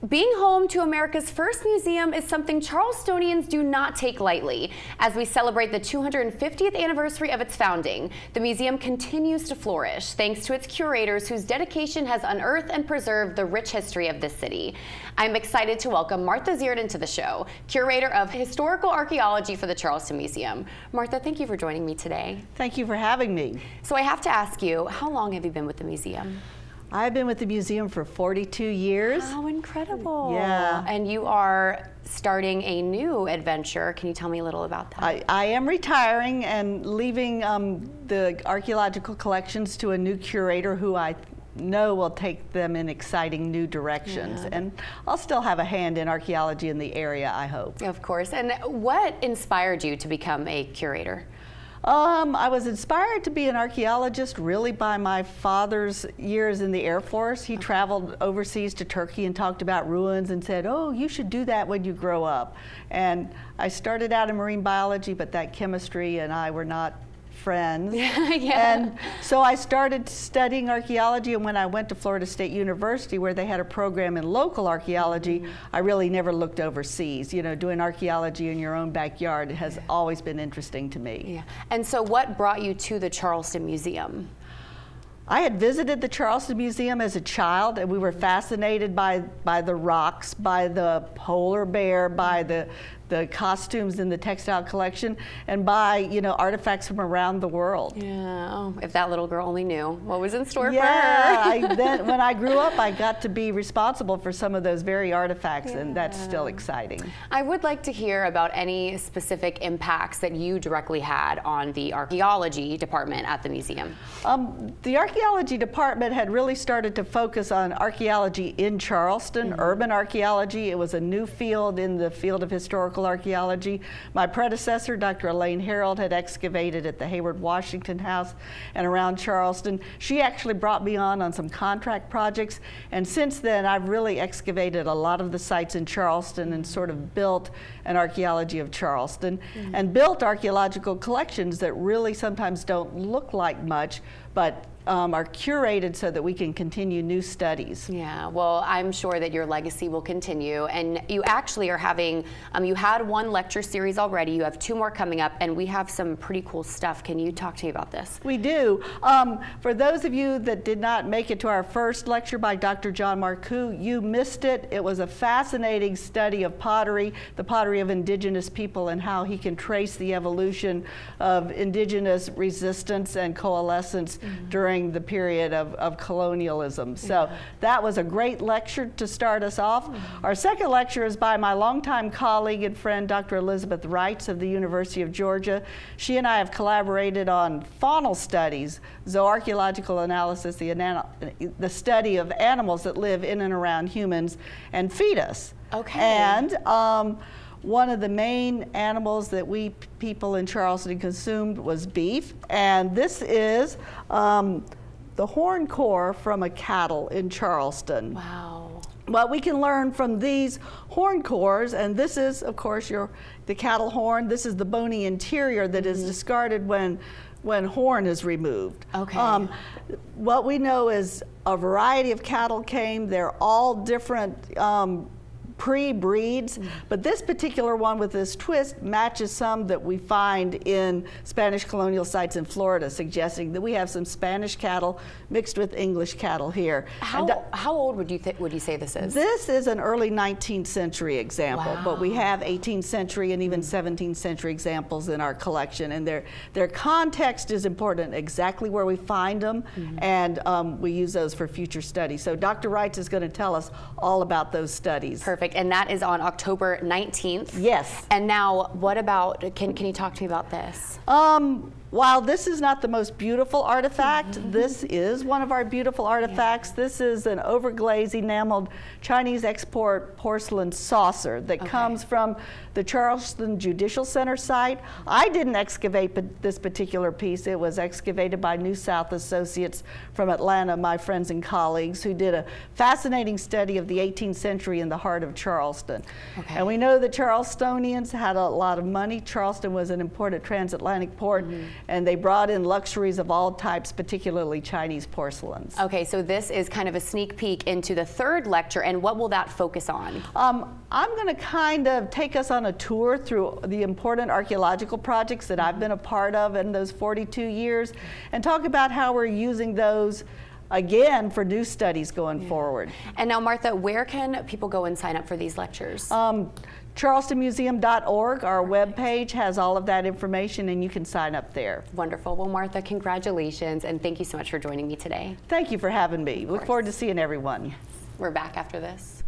Being home to America's first museum is something Charlestonians do not take lightly. As we celebrate the 250th anniversary of its founding, the museum continues to flourish thanks to its curators whose dedication has unearthed and preserved the rich history of this city. I'm excited to welcome Martha Zierden to the show, Curator of Historical Archaeology for the Charleston Museum. Martha, thank you for joining me today. Thank you for having me. So I have to ask you, how long have you been with the museum? I've been with the museum for 42 years. How incredible. Yeah. And you are starting a new adventure. Can you tell me a little about that? I am retiring and leaving the archaeological collections to a new curator who I know will take them in exciting new directions. Yeah. And I'll still have a hand in archaeology in the area, I hope. Of course. And what inspired you to become a curator? I was inspired to be an archaeologist really by my father's years in the Air Force. He traveled overseas to Turkey and talked about ruins and said, oh, you should do that when you grow up. And I started out in marine biology, but that chemistry and I were not friends. Yeah. And so I started studying archaeology, and when I went to Florida State University where they had a program in local archaeology, I really never looked overseas. You know, doing archaeology in your own backyard has always been interesting to me. Yeah. And so what brought you to the Charleston Museum? I had visited the Charleston Museum as a child, and we were fascinated by the rocks, by the polar bear, by the costumes in the textile collection, and by, you know, artifacts from around the world. Yeah, oh, if that little girl only knew what was in store for her. Yeah, then when I grew up, I got to be responsible for some of those very artifacts, and that's still exciting. I would like to hear about any specific impacts that you directly had on the archaeology department at the museum. The archaeology department had really started to focus on archaeology in Charleston, urban archaeology. It was a new field in the field of historical archaeology. My predecessor, Dr. Elaine Harold, had excavated at the Hayward Washington House and around Charleston. She actually brought me on some contract projects, and since then I've really excavated a lot of the sites in Charleston and sort of built an archaeology of Charleston and built archaeological collections that really sometimes don't look like much, but are curated so that we can continue new studies. Yeah, well, I'm sure that your legacy will continue, and you actually are having, you had one lecture series already, you have 2 more coming up, and we have some pretty cool stuff. Can you talk to me about this? We do. For those of you that did not make it to our first lecture by Dr. John Marcoux, you missed it. It was a fascinating study of pottery, the pottery of indigenous people, and how he can trace the evolution of indigenous resistance and coalescence during the period of colonialism. So that was a great lecture to start us off. Our second lecture is by my longtime colleague and friend, Dr. Elizabeth Reitz of the University of Georgia. She and I have collaborated on faunal studies, zooarchaeological analysis, the study of animals that live in and around humans and feed us. Okay. And one of the main animals that we people in Charleston consumed was beef, and this is the horn core from a cattle in Charleston. Wow. What we can learn from these horn cores, and this is, of course, the cattle horn. This is the bony interior that is discarded when horn is removed. Okay. What we know is a variety of cattle came. They're all different pre-breeds, but this particular one with this twist matches some that we find in Spanish colonial sites in Florida, suggesting that we have some Spanish cattle mixed with English cattle here. How old would you say this is? This is an early 19th century example, but we have 18th century and even 17th century examples in our collection, and their context is important, exactly where we find them, and we use those for future study. So Dr. Reitz is going to tell us all about those studies. Perfect. And that is on October 19th. Yes. And now, what about, can you talk to me about this? While this is not the most beautiful artifact, this is one of our beautiful artifacts. This is an overglazed enameled Chinese export porcelain saucer that comes from the Charleston Judicial Center site. I didn't excavate this particular piece. It was excavated by New South Associates from Atlanta, my friends and colleagues, who did a fascinating study of the 18th century in the heart of Charleston. And we know the Charlestonians had a lot of money. Charleston was an important transatlantic port. and they brought in luxuries of all types, particularly Chinese porcelains. Okay, so this is kind of a sneak peek into the third lecture, and what will that focus on? I'm going to kind of take us on a tour through the important archaeological projects that I've been a part of in those 42 years, and talk about how we're using those again for new studies going forward. And now, Martha, where can people go and sign up for these lectures? CharlestonMuseum.org, our webpage, has all of that information, and you can sign up there. Wonderful. Well, Martha, congratulations, and thank you so much for joining me today. Thank you for having me. Look forward to seeing everyone. We're back after this.